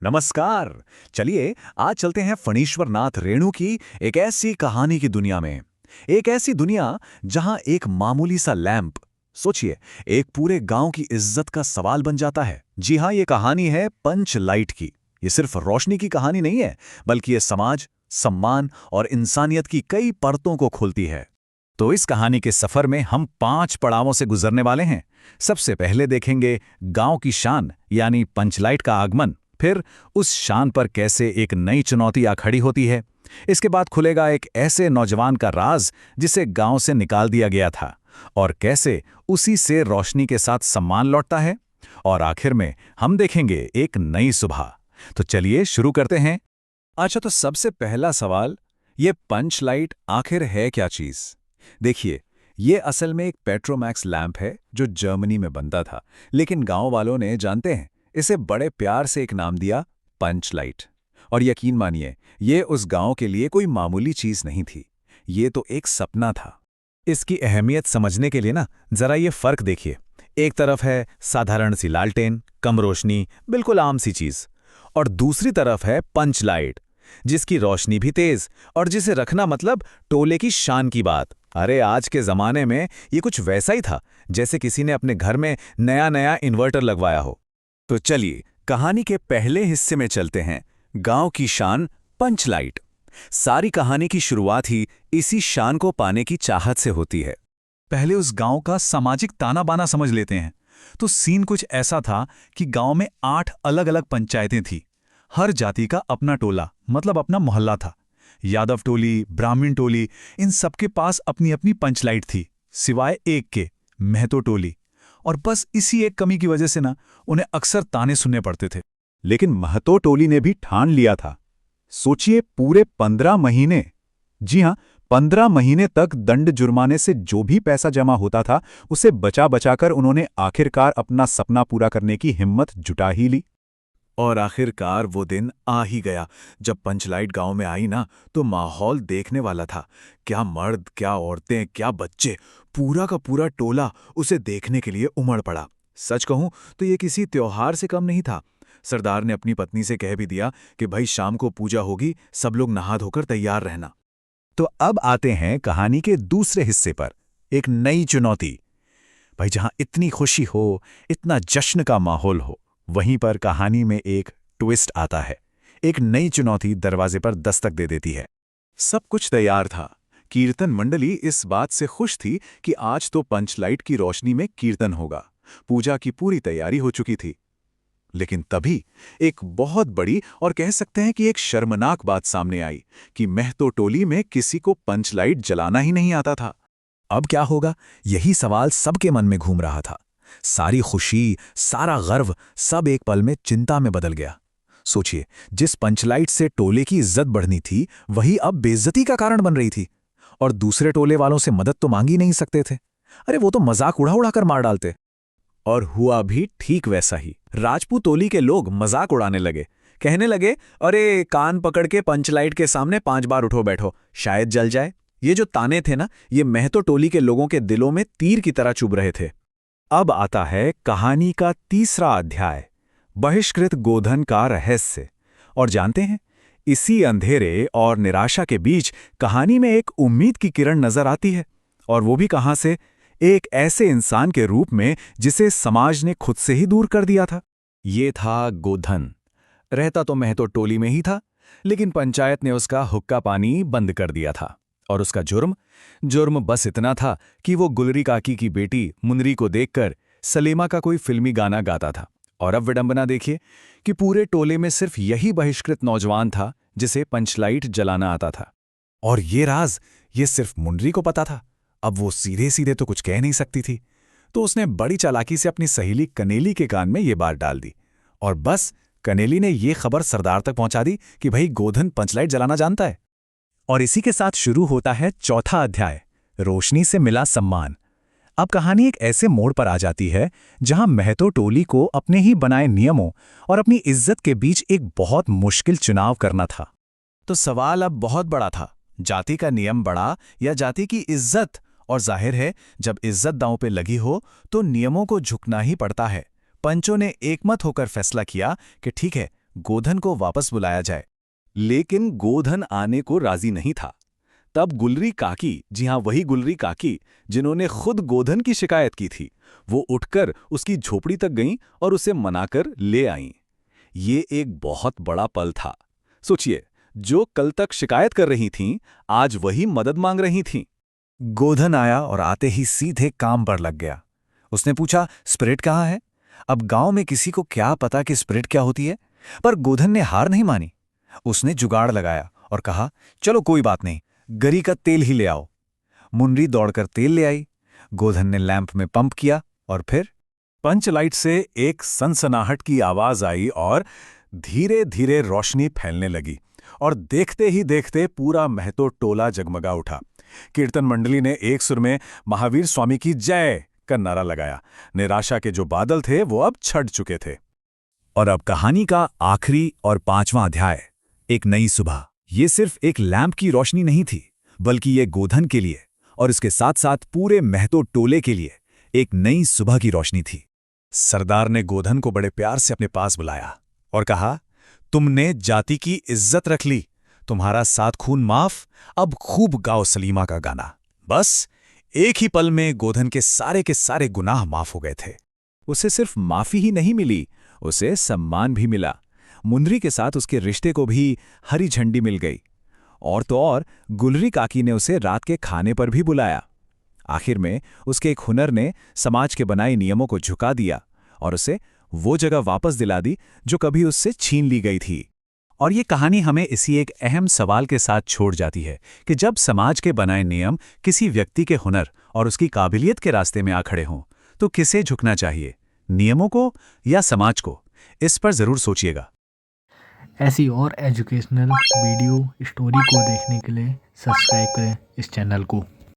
नमस्कार। चलिए आज चलते हैं फणीश्वर नाथ रेणु की एक ऐसी कहानी की दुनिया में। एक ऐसी दुनिया जहां एक मामूली सा लैंप, सोचिए, एक पूरे गांव की इज्जत का सवाल बन जाता है। जी हां, ये कहानी है पंच लाइट की। ये सिर्फ रोशनी की कहानी नहीं है, बल्कि ये समाज, सम्मान और इंसानियत की कई परतों को खोलती है। तो इस कहानी के सफर में हम 5 पड़ावों से गुजरने वाले हैं। सबसे पहले देखेंगे गांव की शान यानी पंचलाइट का आगमन, फिर उस शान पर कैसे एक नई चुनौती आ खड़ी होती है। इसके बाद खुलेगा एक ऐसे नौजवान का राज जिसे गांव से निकाल दिया गया था, और कैसे उसी से रोशनी के साथ सम्मान लौटता है। और आखिर में हम देखेंगे एक नई सुबह। तो चलिए शुरू करते हैं। अच्छा, तो सबसे पहला सवाल, ये पंच लाइट आखिर है क्या चीज? देखिए, ये असल में एक पेट्रोमैक्स लैंप है जो जर्मनी में बनता था, लेकिन गांव वालों ने, जानते हैं, इसे बड़े प्यार से एक नाम दिया, पंच लाइट। और यकीन मानिए, ये उस गांव के लिए कोई मामूली चीज नहीं थी, ये तो एक सपना था। इसकी अहमियत समझने के लिए ना जरा ये फर्क देखिए। एक तरफ है साधारण सी लालटेन, कम रोशनी, बिल्कुल आम सी चीज, और दूसरी तरफ है पंच लाइट, जिसकी रोशनी भी तेज और जिसे रखना मतलब टोले की शान की बात। अरे आज के जमाने में ये कुछ वैसा ही था जैसे किसी ने अपने घर में नया नया इन्वर्टर लगवाया हो। तो चलिए कहानी के पहले हिस्से में चलते हैं, गांव की शान पंच लाइट। सारी कहानी की शुरुआत ही इसी शान को पाने की चाहत से होती है। पहले उस गांव का सामाजिक ताना बाना समझ लेते हैं। तो सीन कुछ ऐसा था कि गांव में 8 अलग अलग पंचायतें थीं। हर जाति का अपना टोला, मतलब अपना मोहल्ला था। यादव टोली, ब्राह्मण टोली, इन सबके पास अपनी अपनी पंचलाइट थी, सिवाय एक के, महतो टोली। और बस इसी एक कमी की वजह से ना उन्हें अक्सर ताने सुनने पड़ते थे। लेकिन महतो टोली ने भी ठान लिया था। सोचिए, पूरे 15 महीने, जी हां, 15 महीने तक दंड जुर्माने से जो भी पैसा जमा होता था, उसे बचा बचाकर उन्होंने आखिरकार अपना सपना पूरा करने की हिम्मत जुटा ही ली। और आखिरकार वो दिन आ ही गया। जब पंचलाइट गांव में आई ना, तो माहौल देखने वाला था। क्या मर्द, क्या औरतें, क्या बच्चे, पूरा का पूरा टोला उसे देखने के लिए उमड़ पड़ा। सच कहूं तो ये किसी त्योहार से कम नहीं था। सरदार ने अपनी पत्नी से कह भी दिया कि भाई शाम को पूजा होगी, सब लोग नहा धोकर तैयार रहना। तो अब आते हैं कहानी के दूसरे हिस्से पर, एक नई चुनौती। भाई जहां इतनी खुशी हो, इतना जश्न का माहौल हो, वहीं पर कहानी में एक ट्विस्ट आता है। एक नई चुनौती दरवाजे पर दस्तक दे देती है। सब कुछ तैयार था। कीर्तन मंडली इस बात से खुश थी कि आज तो पंचलाइट की रोशनी में कीर्तन होगा। पूजा की पूरी तैयारी हो चुकी थी। लेकिन तभी एक बहुत बड़ी और कह सकते हैं कि एक शर्मनाक बात सामने आई कि महतो टोली में किसी को पंचलाइट जलाना ही नहीं आता था। अब क्या होगा, यही सवाल सबके मन में घूम रहा था। सारी खुशी, सारा गर्व, सब एक पल में चिंता में बदल गया। सोचिए, जिस पंचलाइट से टोले की इज्जत बढ़नी थी, वही अब बेइज्जती का कारण बन रही थी। और दूसरे टोले वालों से मदद तो मांग ही नहीं सकते थे। अरे वो तो मजाक उड़ा उड़ा कर मार डालते। और हुआ भी ठीक वैसा ही। राजपूत टोली के लोग मजाक उड़ाने लगे, कहने लगे, अरे कान पकड़ के पंचलाइट के सामने 5 बार उठो बैठो, शायद जल जाए। ये जो ताने थे ना, ये महतो टोली के लोगों के दिलों में तीर की तरह चुभ रहे थे। अब आता है कहानी का तीसरा अध्याय, बहिष्कृत गोधन का रहस्य। और जानते हैं, इसी अंधेरे और निराशा के बीच कहानी में एक उम्मीद की किरण नजर आती है। और वो भी कहां से? एक ऐसे इंसान के रूप में जिसे समाज ने खुद से ही दूर कर दिया था। ये था गोधन। रहता तो महतो टोली में ही था, लेकिन पंचायत ने उसका हुक्का पानी बंद कर दिया था। और उसका जुर्म बस इतना था कि वो गुलरी काकी की बेटी मुनरी को देखकर सलीमा का कोई फिल्मी गाना गाता था। और अब विडंबना देखिए कि पूरे टोले में सिर्फ यही बहिष्कृत नौजवान था जिसे पंचलाइट जलाना आता था। और ये राज, ये सिर्फ मुनरी को पता था। अब वो सीधे सीधे तो कुछ कह नहीं सकती थी, तो उसने बड़ी चालाकी से अपनी सहेली कनेली के कान में ये बात डाल दी। और बस कनेली ने ये खबर सरदार तक पहुंचा दी कि भाई गोधन पंचलाइट जलाना जानता है। और इसी के साथ शुरू होता है चौथा अध्याय, रोशनी से मिला सम्मान। अब कहानी एक ऐसे मोड़ पर आ जाती है जहां महतो टोली को अपने ही बनाए नियमों और अपनी इज्जत के बीच एक बहुत मुश्किल चुनाव करना था। तो सवाल अब बहुत बड़ा था, जाति का नियम बड़ा या जाति की इज्जत? और जाहिर है, जब इज्जत दांव पे लगी हो तो नियमों को झुकना ही पड़ता है। पंचों ने एकमत होकर फैसला किया कि ठीक है, गोधन को वापस बुलाया जाए। लेकिन गोधन आने को राजी नहीं था। तब गुलरी काकी, जी हाँ वही गुलरी काकी जिन्होंने खुद गोधन की शिकायत की थी, वो उठकर उसकी झोपड़ी तक गईं और उसे मनाकर ले आईं। ये एक बहुत बड़ा पल था। सोचिए, जो कल तक शिकायत कर रही थीं, आज वही मदद मांग रही थीं। गोधन आया और आते ही सीधे काम पर लग गया। उसने पूछा, स्पिरिट कहाँ है? अब गांव में किसी को क्या पता कि स्पिरिट क्या होती है? पर गोधन ने हार नहीं मानी। उसने जुगाड़ लगाया और कहा, चलो कोई बात नहीं, गरी का तेल ही ले आओ। मुन्नी दौड़कर तेल ले आई। गोधन ने लैंप में पंप किया और फिर पंच लाइट से एक सनसनाहट की आवाज आई और धीरे धीरे रोशनी फैलने लगी। और देखते ही देखते पूरा महतो टोला जगमगा उठा। कीर्तन मंडली ने एक सुर में महावीर स्वामी की जय का नारा लगाया। निराशा के जो बादल थे वो अब छट चुके थे। और अब कहानी का आखिरी और 5वां अध्याय, एक नई सुबह। ये सिर्फ एक लैंप की रोशनी नहीं थी, बल्कि ये गोधन के लिए और इसके साथ साथ पूरे महतो टोले के लिए एक नई सुबह की रोशनी थी। सरदार ने गोधन को बड़े प्यार से अपने पास बुलाया और कहा, तुमने जाति की इज्जत रख ली, तुम्हारा 7 खून माफ, अब खूब गाओ सलीमा का गाना। बस एक ही पल में गोधन के सारे गुनाह माफ हो गए थे। उसे सिर्फ माफी ही नहीं मिली, उसे सम्मान भी मिला। मुंदरी के साथ उसके रिश्ते को भी हरी झंडी मिल गई। और तो और गुलरी काकी ने उसे रात के खाने पर भी बुलाया। आखिर में उसके एक हुनर ने समाज के बनाए नियमों को झुका दिया और उसे वो जगह वापस दिला दी जो कभी उससे छीन ली गई थी। और ये कहानी हमें इसी एक अहम सवाल के साथ छोड़ जाती है कि जब समाज के बनाए नियम किसी व्यक्ति के हुनर और उसकी काबिलियत के रास्ते में आ खड़े हों, तो किसे झुकना चाहिए, नियमों को या समाज को? इस पर जरूर सोचिएगा। ऐसी और एजुकेशनल वीडियो स्टोरी को देखने के लिए सब्सक्राइब करें इस चैनल को।